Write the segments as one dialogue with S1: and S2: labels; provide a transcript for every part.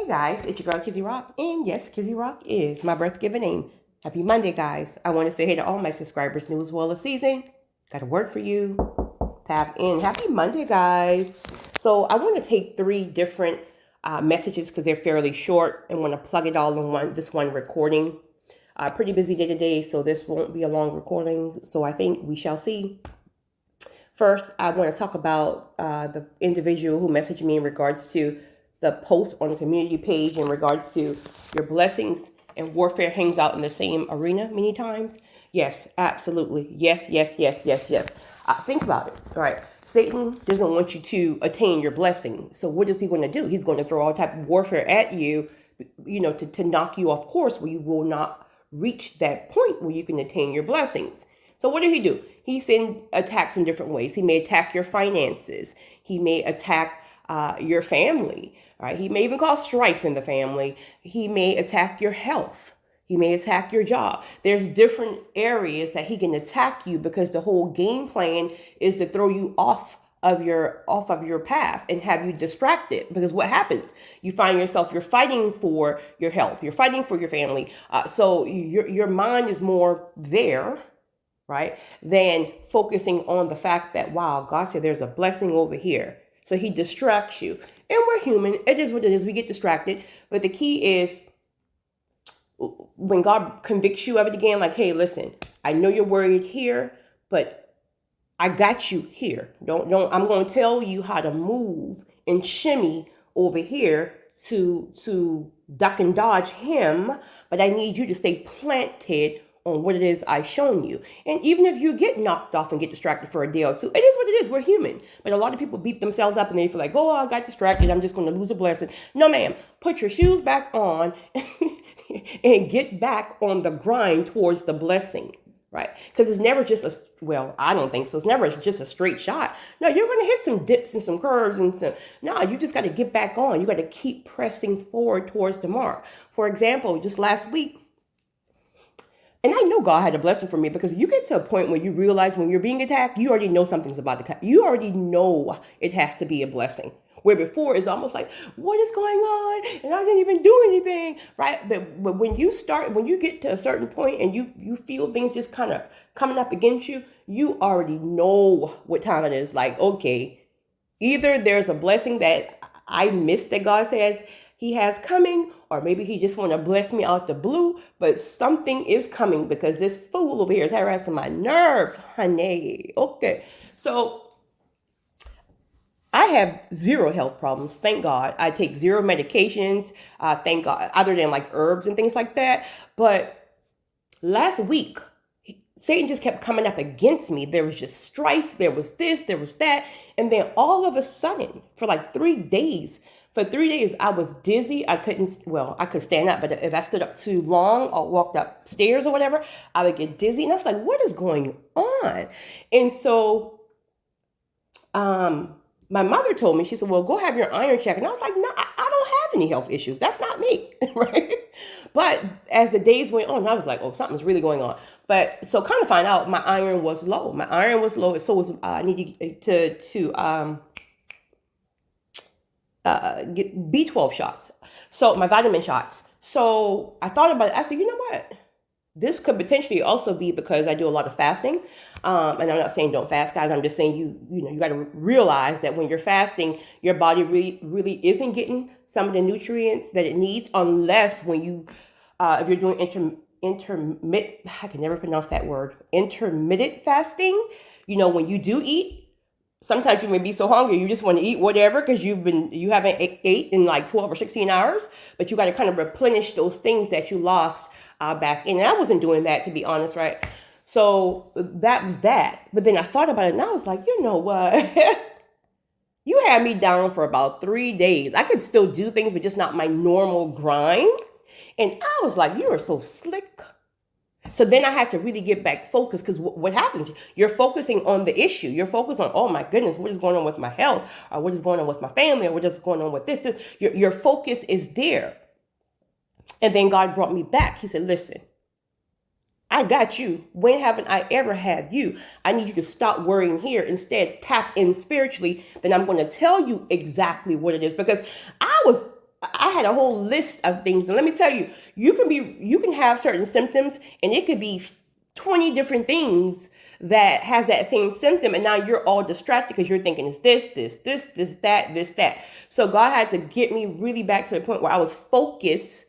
S1: Guys, it's your girl Kizzy Rock, and yes, Kizzy Rock is my birth given name. Happy Monday, guys. I want to say hey to all my subscribers, new as well as season. Got a word for you. Tap in. Happy Monday, guys. So I want to take three different messages because they're fairly short and want to plug it all in this one recording. Pretty busy day today, so this won't be a long recording. So I think we shall see. First, I want to talk about the individual who messaged me in regards to the post on the community page in regards to your blessings and warfare hangs out in the same arena many times. Yes, absolutely. Yes. Think about it. All right. Satan doesn't want you to attain your blessing. So what is he going to do? He's going to throw all type of warfare at you, to knock you off course where you will not reach that point where you can attain your blessings. So what did he do? He sends attacks in different ways. He may attack your finances. He may attack your family. All right. He may even cause strife in the family. He may attack your health. He may attack your job. There's different areas that he can attack you because the whole game plan is to throw you off of your path and have you distracted. Because what happens? You find yourself, you're fighting for your health. You're fighting for your family. So your mind is more there, right, than focusing on the fact that, wow, God said there's a blessing over here. So he distracts you. And we're human. It is what it is. We get distracted. But the key is when God convicts you of it again, like, hey, listen, I know you're worried here, but I got you here. Don't, I'm going to tell you how to move and shimmy over here to duck and dodge him. But I need you to stay planted on what it is I've shown you. And even if you get knocked off and get distracted for a day or two, it is what it is. We're human. But a lot of people beat themselves up and they feel like, oh, I got distracted. I'm just going to lose a blessing. No, ma'am. Put your shoes back on and get back on the grind towards the blessing, right? Because it's never just I don't think so. It's never just a straight shot. No, you're going to hit some dips and some curves you just got to get back on. You got to keep pressing forward towards the mark. For example, just last week, and I know God had a blessing for me because you get to a point where you realize when you're being attacked, you already know something's about to come. You already know it has to be a blessing. Where before it's almost like, what is going on? And I didn't even do anything, right? But when you get to a certain point and you feel things just kind of coming up against you, you already know what time it is. Like, okay, either there's a blessing that I missed that God says he has coming, or maybe he just want to bless me out the blue, but something is coming because this fool over here is harassing my nerves, honey. Okay. So I have zero health problems. Thank God. I take zero medications. Thank God, other than like herbs and things like that. But last week, Satan just kept coming up against me. There was just strife. There was this, there was that. And then all of a sudden, for like 3 days, I was dizzy. I could stand up, but if I stood up too long or walked upstairs or whatever, I would get dizzy. And I was like, what is going on? And so, my mother told me, she said, well, go have your iron check. And I was like, no, I don't have any health issues. That's not me, right? But as the days went on, I was like, oh, something's really going on. But so kind of find out my iron was low. So was I needed to get B12 shots. So my vitamin shots. So I thought about it. I said, you know what? This could potentially also be because I do a lot of fasting. And I'm not saying don't fast, guys. I'm just saying you got to realize that when you're fasting, your body really isn't getting some of the nutrients that it needs unless when if you're doing intermittent, I can never pronounce that word, intermittent fasting, when you do eat, sometimes you may be so hungry, you just want to eat whatever because you haven't ate in like 12 or 16 hours, but you got to kind of replenish those things that you lost back in. And I wasn't doing that, to be honest, right? So that was that. But then I thought about it and I was like, you know what? You had me down for about 3 days. I could still do things, but just not my normal grind. And I was like, you are so slick. So then I had to really get back focused because what happens? You're focusing on the issue. You're focused on, oh my goodness, what is going on with my health? Or what is going on with my family? Or what is going on with this? Your focus is there. And then God brought me back. He said, listen, I got you. When haven't I ever had you? I need you to stop worrying here. Instead, tap in spiritually. Then I'm going to tell you exactly what it is. Because I was I had a whole list of things. And let me tell you, you can have certain symptoms and it could be 20 different things that has that same symptom. And now you're all distracted because you're thinking it's that. So God had to get me really back to the point where I was focused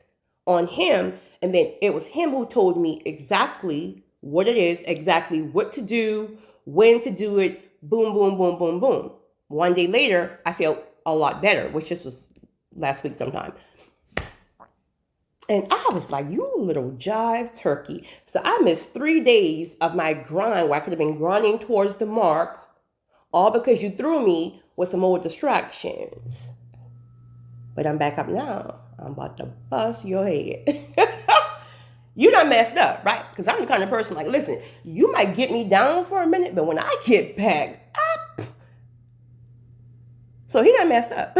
S1: on him. And then it was him who told me exactly what it is, exactly what to do, when to do it. Boom, boom, boom, boom, boom. One day later, I felt a lot better, which just was last week sometime. And I was like, you little jive turkey. So I missed 3 days of my grind where I could have been grinding towards the mark, all because you threw me with some old distractions. But I'm back up now. I'm about to bust your head. You done messed up, right? Because I'm the kind of person like, listen, you might get me down for a minute, but when I get back up. So he done messed up.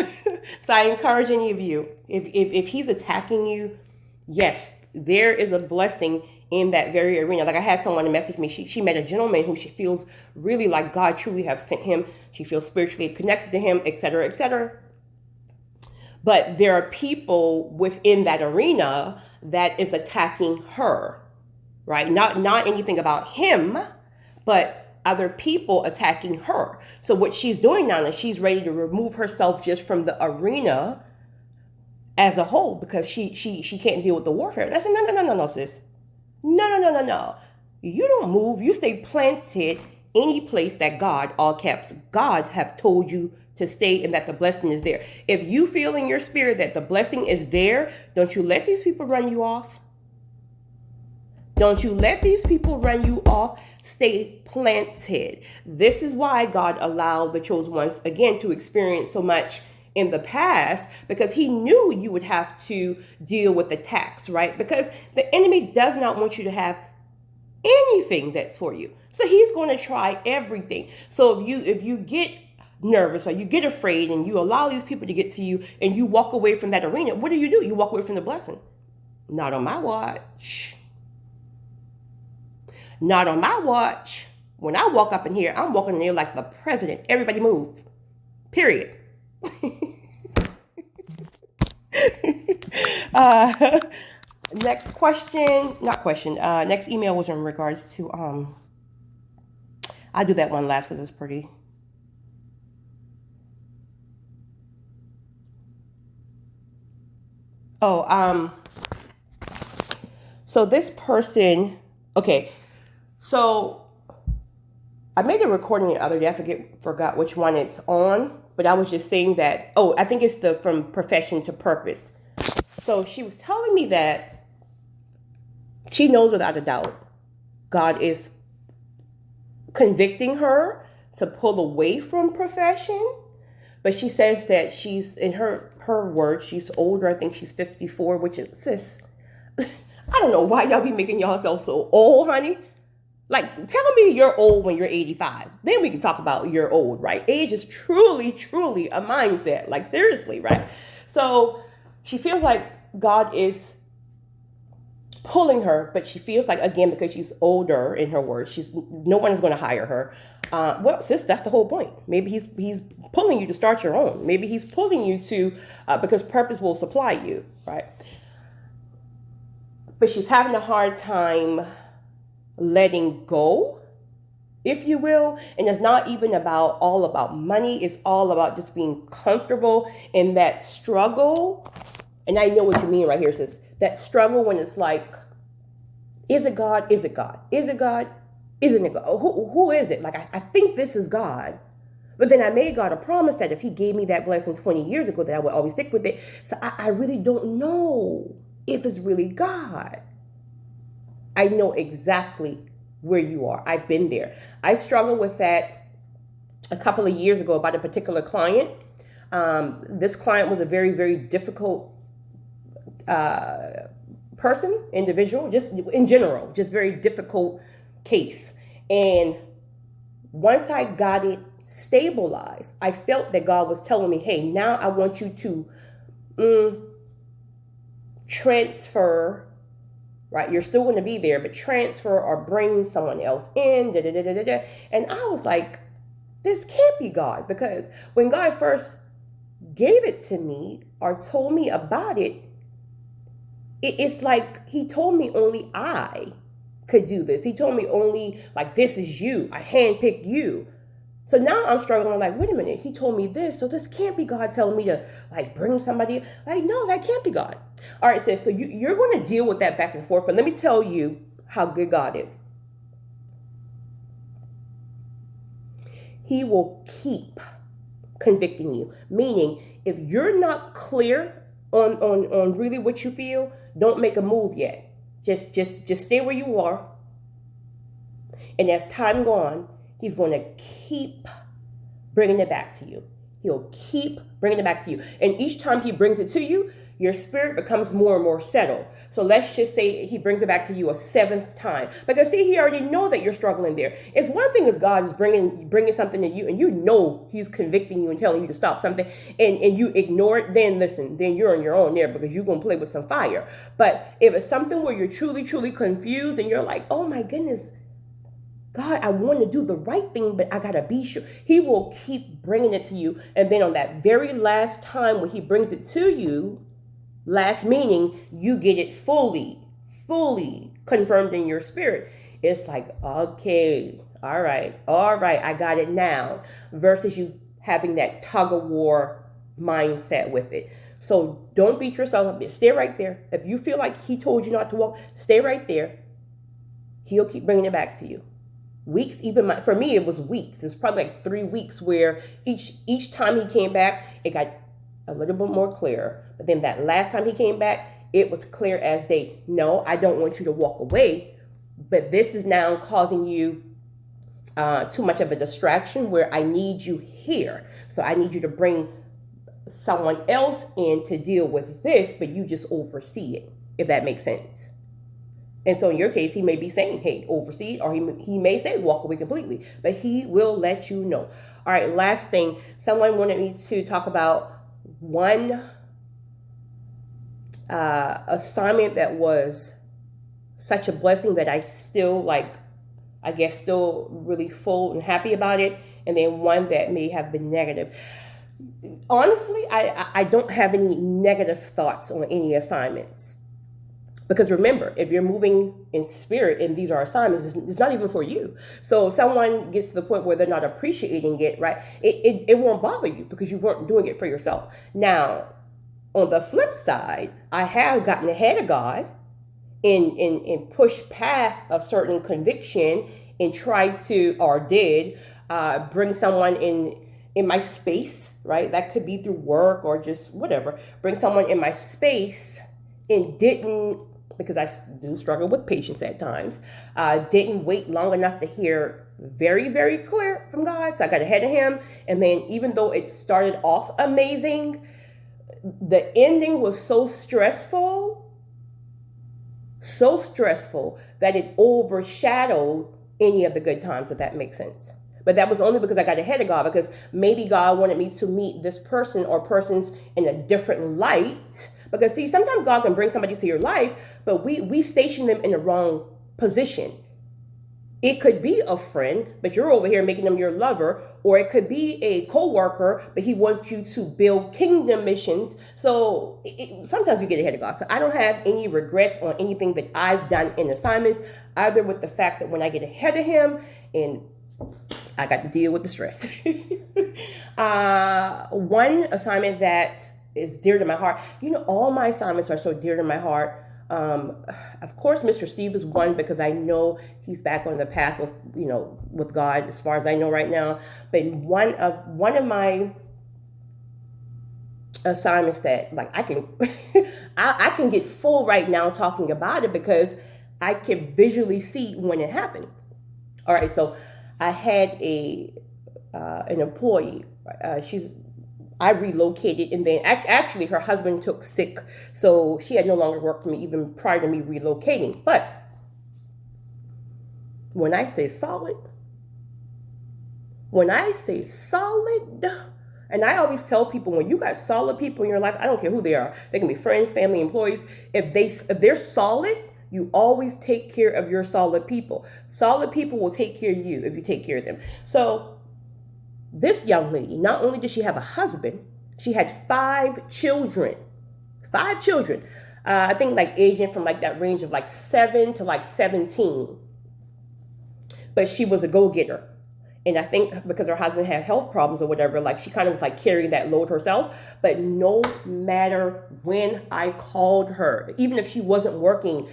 S1: So I encourage any of you, if he's attacking you, yes, there is a blessing in that very arena. Like I had someone message me. She met a gentleman who she feels really like God truly have sent him. She feels spiritually connected to him, etc., etc. But there are people within that arena that is attacking her, right? Not anything about him, but other people attacking her. So what she's doing now is she's ready to remove herself just from the arena as a whole because she can't deal with the warfare. And I said, no, sis. No. You don't move. You stay planted any place that God, all caps, God have told you to stay and that the blessing is there. If you feel in your spirit that the blessing is there, don't you let these people run you off. Don't you let these people run you off. Stay planted. This is why God allowed the chosen ones, again, to experience so much in the past, because he knew you would have to deal with attacks, right? Because the enemy does not want you to have anything that's for you. So he's going to try everything. So if you get nervous or you get afraid and you allow these people to get to you and you walk away from that arena, what do? You walk away from the blessing. Not on my watch. Not on my watch. When I walk up in here, I'm walking in here like the president. Everybody move. Period. Next question, next email was in regards to, I'll do that one last because it's pretty. So this person, okay, so I made a recording the other day. I forgot which one it's on, but I was just saying that, I think it's the from profession to purpose. So she was telling me that she knows without a doubt God is convicting her to pull away from profession. But she says that she's, in her words, she's older. I think she's 54, which is, sis, I don't know why y'all be making yourself so old, honey. Like, tell me you're old when you're 85. Then we can talk about you're old, right? Age is truly, truly a mindset. Like, seriously, right? So she feels like God is pulling her, but she feels like, again, because she's older, in her words, no one is going to hire her. Well, sis, that's the whole point. Maybe he's pulling you to start your own. Maybe he's pulling you to, because purpose will supply you, right? But she's having a hard time letting go, if you will. And it's not even all about money. It's all about just being comfortable in that struggle. And I know what you mean right here, sis. That struggle when it's like, is it God? Is it God? Is it God? Isn't it God? Who is it? Like, I think this is God. But then I made God a promise that if he gave me that blessing 20 years ago, that I would always stick with it. So I really don't know if it's really God. I know exactly where you are. I've been there. I struggled with that a couple of years ago about a particular client. This client was a very, very difficult individual, just in general, just very difficult case. And once I got it stabilized, I felt that God was telling me, hey, now I want you to transfer, right? You're still going to be there, but transfer or bring someone else in. And I was like, this can't be God, because when God first gave it to me or told me about it, it's like he told me only I could do this. He told me only, like, this is you. I handpicked you. So now I'm struggling. I'm like, wait a minute. He told me this. So this can't be God telling me to, like, bring somebody. Like, no, that can't be God. All right, sis. So you're going to deal with that back and forth. But let me tell you how good God is. He will keep convicting you. Meaning, if you're not clear on really what you feel, don't make a move yet. Just stay where you are. And as time goes on, he's going to keep bringing it back to you. He'll keep bringing it back to you. And each time he brings it to you, your spirit becomes more and more settled. So let's just say he brings it back to you a 7th time. Because see, he already know that you're struggling there. It's one thing if God is bringing something to you and you know he's convicting you and telling you to stop something and you ignore it, then listen, then you're on your own there because you're going to play with some fire. But if it's something where you're truly, truly confused and you're like, oh my goodness, God, I want to do the right thing, but I got to be sure. He will keep bringing it to you. And then on that very last time when he brings it to you, last meaning you get it fully confirmed in your spirit. It's like, okay, all right, I got it now. Versus you having that tug of war mindset with it. So don't beat yourself up. Stay right there. If you feel like he told you not to walk, stay right there. He'll keep bringing it back to you. Weeks, for me, it was weeks. It's probably like 3 weeks where each time he came back, it got a little bit more clear. But then that last time he came back, it was clear as day. No, I don't want you to walk away, but this is now causing you too much of a distraction where I need you here. So I need you to bring someone else in to deal with this, but you just oversee it, if that makes sense. And so in your case, he may be saying, hey, oversee it, or he may say walk away completely, but he will let you know. All right, last thing, someone wanted me to talk about one assignment that was such a blessing that I still still really full and happy about it. And then one that may have been negative. Honestly, I don't have any negative thoughts on any assignments. Because remember, if you're moving in spirit and these are assignments, it's not even for you. So if someone gets to the point where they're not appreciating it, right, it won't bother you because you weren't doing it for yourself. Now, on the flip side, I have gotten ahead of God and pushed past a certain conviction and tried to, or did, bring someone in my space, right? That could be through work or just whatever. Bring someone in my space and didn't, because I do struggle with patience at times, didn't wait long enough to hear very, very clear from God. So I got ahead of him. And then even though it started off amazing, the ending was so stressful that it overshadowed any of the good times, if that makes sense. But that was only because I got ahead of God, because maybe God wanted me to meet this person or persons in a different light. Because see, sometimes God can bring somebody to your life, but we station them in the wrong position. It could be a friend, but you're over here making them your lover, or it could be a co-worker, but he wants you to build kingdom missions. So sometimes we get ahead of God. So I don't have any regrets on anything that I've done in assignments, either with the fact that when I get ahead of him and I got to deal with the stress. One assignment that is dear to my heart. You know, all my assignments are so dear to my heart. Of course, Mr. Steve is one because I know he's back on the path with God, as far as I know right now. But one of my assignments that I can I can get full right now talking about it because I can visually see when it happened. All right, so I had an employee. I relocated, and then actually her husband took sick, so she had no longer worked for me even prior to me relocating. But when I say solid, and I always tell people, when you got solid people in your life, I don't care who they are, they can be friends, family, employees. If they're solid, you always take care of your solid people. Solid people will take care of you if you take care of them. So this young lady, not only did she have a husband, She had 5 children. 5 children. I think like aging from like that range of like 7 to like 17. But she was a go-getter. And I think because her husband had health problems or whatever, like she kind of was like carrying that load herself. But no matter when I called her, even if she wasn't working,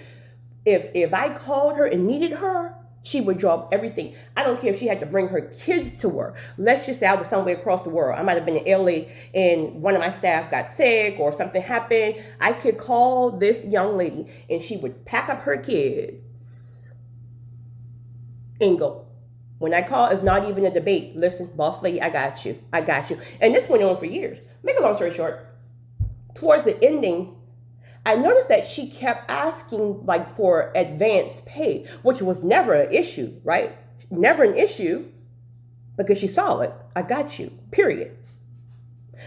S1: if I called her and needed her, she would drop everything. I don't care if she had to bring her kids to work. Let's just say I was somewhere across the world. I might have been in LA and one of my staff got sick or something happened. I could call this young lady and she would pack up her kids and go. When I call, it's not even a debate. Listen, boss lady, I got you. I got you. And this went on for years. Make a long story short, towards the ending, I noticed that she kept asking like for advance pay, which was never an issue, right? Never an issue because she saw it. I got you, period.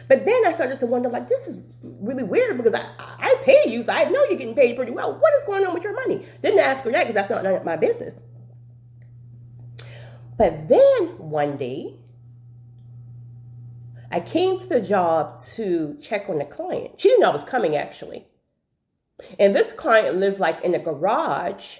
S1: But then I started to wonder, like, this is really weird because I pay you, so I know you're getting paid pretty well. What is going on with your money? Didn't ask her that because that's not none of my business. But then one day, I came to the job to check on the client. She didn't know I was coming, actually. And this client lived like in a garage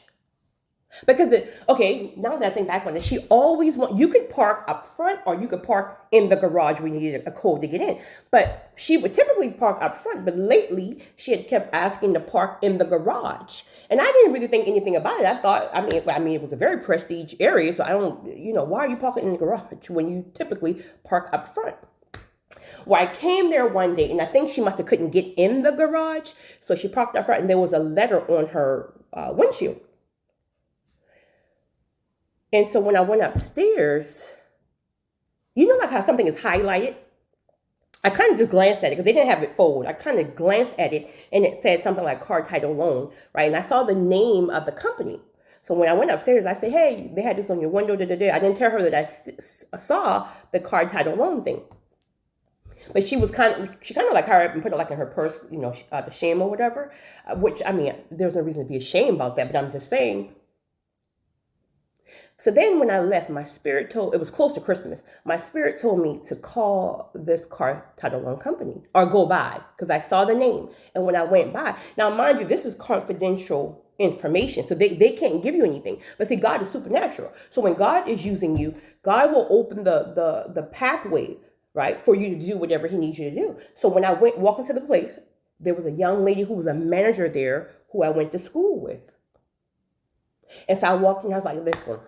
S1: because now that I think back on it, she always you could park up front or you could park in the garage when you needed a code to get in. But she would typically park up front, but lately she had kept asking to park in the garage. And I didn't really think anything about it. I thought, I mean, it was a very prestige area, so I don't, why are you parking in the garage when you typically park up front? Well, I came there one day, and I think she must have couldn't get in the garage, so she parked up front, and there was a letter on her windshield. And so when I went upstairs, like how something is highlighted? I kind of just glanced at it because they didn't have it folded. I kind of glanced at it, and it said something like car title loan, right? And I saw the name of the company. So when I went upstairs, I said, hey, they had this on your window. I didn't tell her that I saw the car title loan thing. But she kind of like hurried up and put it like in her purse, the shame or whatever, which, there's no reason to be ashamed about that, but I'm just saying. So then when I left, my spirit it was close to Christmas, my spirit told me to call this car title loan company or go by because I saw the name. And when I went by, now mind you, this is confidential information, so they can't give you anything. But see, God is supernatural. So when God is using you, God will open the pathway, right, for you to do whatever he needs you to do. So when I walked into the place, there was a young lady who was a manager there who I went to school with. And so I walked in, I was like, listen,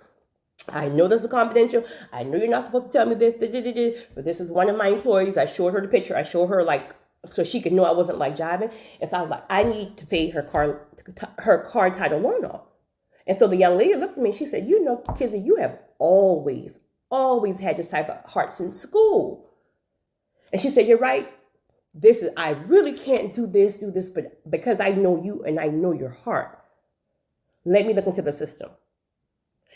S1: I know this is confidential. I know you're not supposed to tell me this, but this is one of my employees. I showed her the picture. I showed her so she could know I wasn't jiving. And so I was like, I need to pay her car title loan off. And so the young lady looked at me and she said, Kizzy, you have always had this type of heart since school. And she said, you're right. I really can't do this, but because I know you and I know your heart, let me look into the system.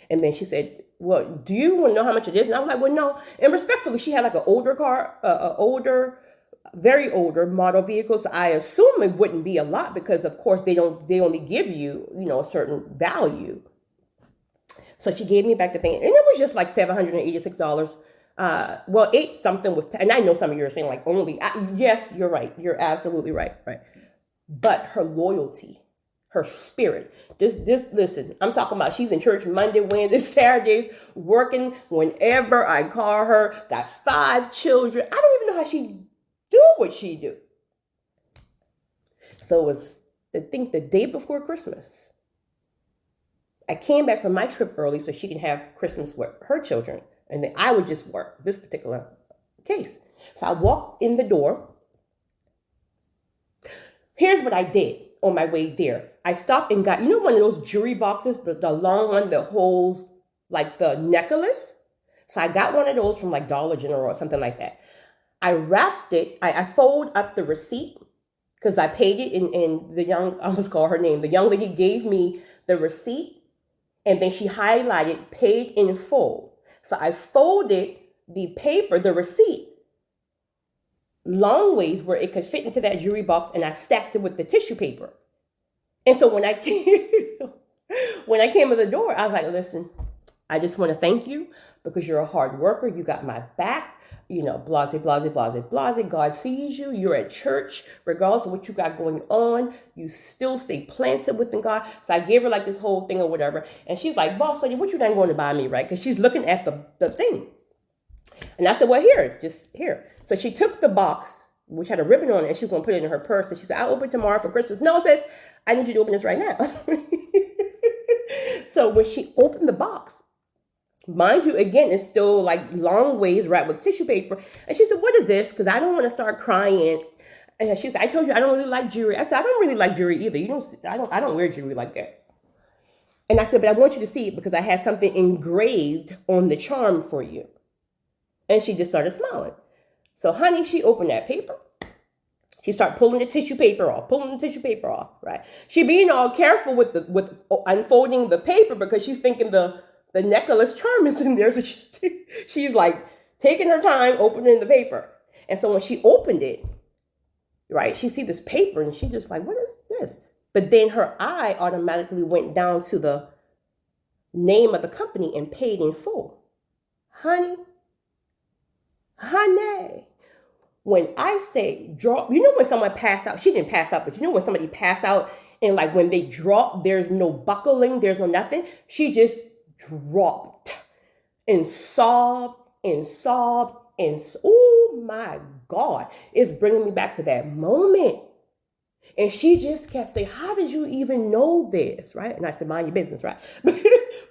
S1: And then she said, well, do you want to know how much it is? And I was like, well, no. And respectfully, she had like an older car, very older model vehicle. So I assume it wouldn't be a lot because, of course, they only give you, a certain value. So she gave me back the thing. And it was just like $786. Well, 8 something with, and I know some of you are saying like only, yes, you're right. You're absolutely right. But her loyalty, her spirit, listen, I'm talking about she's in church Monday, Wednesday, Saturdays, working whenever I call her, got 5 children. I don't even know how she do what she do. So it was, I think the day before Christmas, I came back from my trip early so she can have Christmas with her children. And then I would just work this particular case. So I walked in the door. Here's what I did on my way there. I stopped and got, one of those jewelry boxes, the long one that holds like the necklace. So I got one of those from like Dollar General or something like that. I wrapped it. I fold up the receipt because I paid it. And I almost call her name. The young lady gave me the receipt and then she highlighted paid in full. So I folded the paper, the receipt, long ways where it could fit into that jewelry box, and I stacked it with the tissue paper. And so when I came to the door, I was like, listen, I just want to thank you because you're a hard worker. You got my back. blase, blase, blase, blase. God sees you. You're at church, regardless of what you got going on. You still stay planted within God. So I gave her like this whole thing or whatever. And she's like, boss lady, what you done going to buy me, right? Because she's looking at the thing. And I said, well, just here. So she took the box, which had a ribbon on it, and she's going to put it in her purse. And she said, I'll open it tomorrow for Christmas. No, sis, I need you to open this right now. So when she opened the box, mind you, again, it's still like long ways wrapped with tissue paper. And she said, what is this? Because I don't want to start crying. And she said, I told you I don't really like jewelry. I said, I don't really like jewelry either. I don't wear jewelry like that. And I said, but I want you to see it because I had something engraved on the charm for you. And she just started smiling. So, honey, she opened that paper. She started pulling the tissue paper off, right? She being all careful with unfolding the paper because she's thinking the necklace charm is in there. So she's like taking her time opening the paper. And so when she opened it, right, she see this paper and she just like, what is this? But then her eye automatically went down to the name of the company and paid in full. Honey, when I say drop, when someone pass out, she didn't pass out, but when somebody pass out and like when they drop, there's no buckling, there's no nothing. She just dropped and sobbed. Oh my God, it's bringing me back to that moment. And she just kept saying, how did you even know this? Right? And I said, mind your business, right?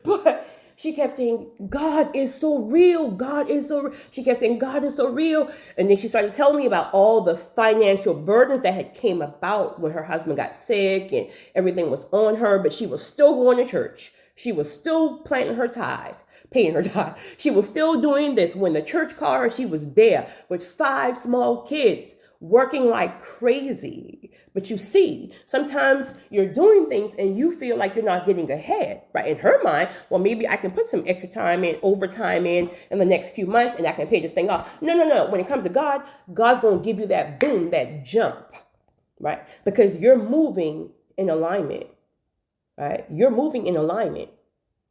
S1: But she kept saying, God is so real. God is so real. She kept saying, God is so real. And then she started telling me about all the financial burdens that had came about when her husband got sick and everything was on her, but she was still going to church. She was still planting her tithes, paying her tithes. She was still doing this. When the church called her, she was there with 5 small kids, working like crazy. But you see, sometimes you're doing things and you feel like you're not getting ahead, right? In her mind, well, maybe I can put some extra time in, overtime in the next few months and I can pay this thing off. No. When it comes to God, God's going to give you that boom, that jump, right? Because you're moving in alignment, right? You're moving in alignment.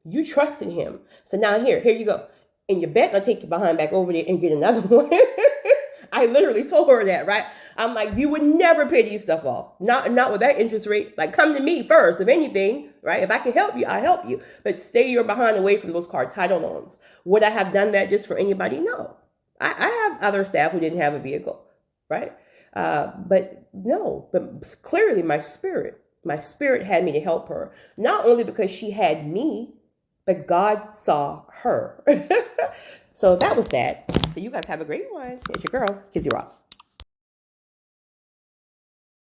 S1: You trusted him. So now here you go. And you bet I'll take your behind back over there and get another one. I literally told her that, right? I'm like, you would never pay these stuff off. Not with that interest rate. Like, come to me first, if anything, right? If I can help you, I'll help you. But stay your behind away from those car title loans. Would I have done that just for anybody? No. I have other staff who didn't have a vehicle, right? But clearly my spirit had me to help her. Not only because she had me, but God saw her. So that was that. So you guys have a great one. It's your girl, Kizzy Rock.